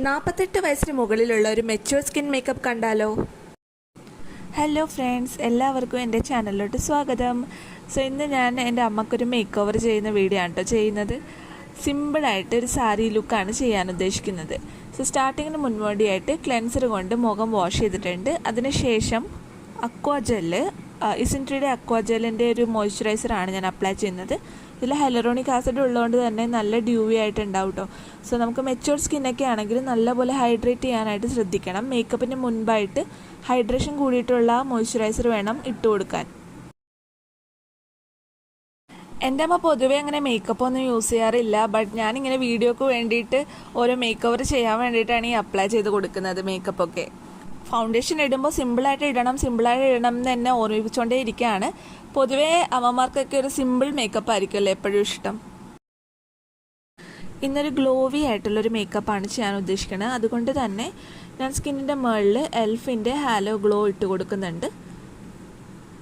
48 വയസ്സിന് മുകളിലുള്ള ഒരു മെച്യൂർ സ്കിൻ മേക്കപ്പ് കണ്ടാലോ? ഹലോ ഫ്രണ്ട്സ്, എല്ലാവർക്കും എൻ്റെ ചാനലിലോട്ട് സ്വാഗതം. സോ ഇന്ന് ഞാൻ എൻ്റെ അമ്മക്കൊരു മേക്ക് ഓവർ ചെയ്യുന്ന വീഡിയോ ആണ് ചെയ്യുന്നത്. സിമ്പിളായിട്ട് ഒരു സാരി ലുക്കാണ് ചെയ്യാൻ ഉദ്ദേശിക്കുന്നത്. സോ സ്റ്റാർട്ടിങ്ങിന് മുൻപോടിയായിട്ട് ക്ലെൻസർ കൊണ്ട് മുഖം വാഷ് ചെയ്തിട്ടുണ്ട്. അതിനുശേഷം അക്വാ ജെല്ല്, ഇസിൻട്രിയുടെ അക്വാ ജെല്ലിൻ്റെ ഒരു മോയ്സ്ചറൈസറാണ് ഞാൻ അപ്ലൈ ചെയ്യുന്നത്. ഇതിൽ ഹൈലറോണിക് ആസിഡ് ഉള്ളതുകൊണ്ട് തന്നെ നല്ല ഡ്യൂവി ആയിട്ട് ഉണ്ടാവും കേട്ടോ. സോ നമുക്ക് മെച്യൂർ സ്കിന്നൊക്കെ ആണെങ്കിൽ നല്ലപോലെ ഹൈഡ്രേറ്റ് ചെയ്യാനായിട്ട് ശ്രദ്ധിക്കണം. മേക്കപ്പിന് മുൻപായിട്ട് ഹൈഡ്രേഷൻ കൂടിയിട്ടുള്ള മോയ്സ്ചറൈസർ വേണം ഇട്ട് കൊടുക്കാൻ. എൻ്റെ അമ്മ പൊതുവേ അങ്ങനെ മേക്കപ്പ് ഒന്നും യൂസ് ചെയ്യാറില്ല. ബട്ട് ഞാനിങ്ങനെ വീഡിയോക്ക് വേണ്ടിയിട്ട് ഓരോ മേക്ക് ഓവർ ചെയ്യാൻ വേണ്ടിയിട്ടാണ് ഈ അപ്ലൈ ചെയ്ത് കൊടുക്കുന്നത് മേക്കപ്പൊക്കെ. ഫൗണ്ടേഷൻ ഇടുമ്പോൾ സിമ്പിളായിട്ട് ഇടണം എന്ന് തന്നെ ഓർമ്മിപ്പിച്ചുകൊണ്ടേ ഇരിക്കുകയാണ്. പൊതുവേ അമ്മമാർക്കൊക്കെ ഒരു സിമ്പിൾ മേക്കപ്പ് ആയിരിക്കുമല്ലോ എപ്പോഴും ഇഷ്ടം. ഇന്നൊരു ഗ്ലോവി ആയിട്ടുള്ളൊരു മേക്കപ്പാണ് ചെയ്യാൻ ഉദ്ദേശിക്കുന്നത്. അതുകൊണ്ട് തന്നെ ഞാൻ സ്കിന്നിൻ്റെ മുകളിൽ എൽഫിൻ്റെ ഹാലോ ഗ്ലോ ഇട്ട് കൊടുക്കുന്നുണ്ട്.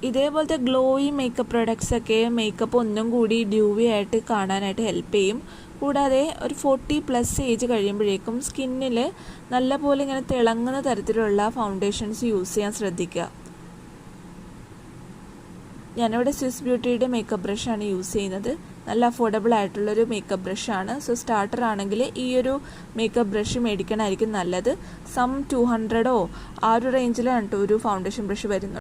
ഇതേപോലത്തെ ഗ്ലോയി മേക്കപ്പ് പ്രൊഡക്ട്സൊക്കെ മേക്കപ്പ് ഒന്നും കൂടി ഡ്യൂവി ആയിട്ട് കാണാനായിട്ട് ഹെൽപ്പ് ചെയ്യും. കൂടാതെ ഒരു 40+ ഏജ് കഴിയുമ്പോഴേക്കും സ്കിന്നിൽ നല്ലപോലെ ഇങ്ങനെ തിളങ്ങുന്ന തരത്തിലുള്ള ഫൗണ്ടേഷൻസ് യൂസ് ചെയ്യാൻ ശ്രദ്ധിക്കുക. ഞാനിവിടെ സ്വിസ് ബ്യൂട്ടിയുടെ മേക്കപ്പ് ബ്രഷാണ് യൂസ് ചെയ്യുന്നത്. നല്ല അഫോർഡബിൾ ആയിട്ടുള്ളൊരു മേക്കപ്പ് ബ്രഷാണ്. സോ സ്റ്റാർട്ടർ ആണെങ്കിൽ ഈ ഒരു മേക്കപ്പ് ബ്രഷ് മേടിക്കണമായിരിക്കും നല്ലത്. സം 200 ആ ഒരു റേഞ്ചിലാണ് കേട്ടോ ഒരു ഫൗണ്ടേഷൻ ബ്രഷ് വരുന്നത്.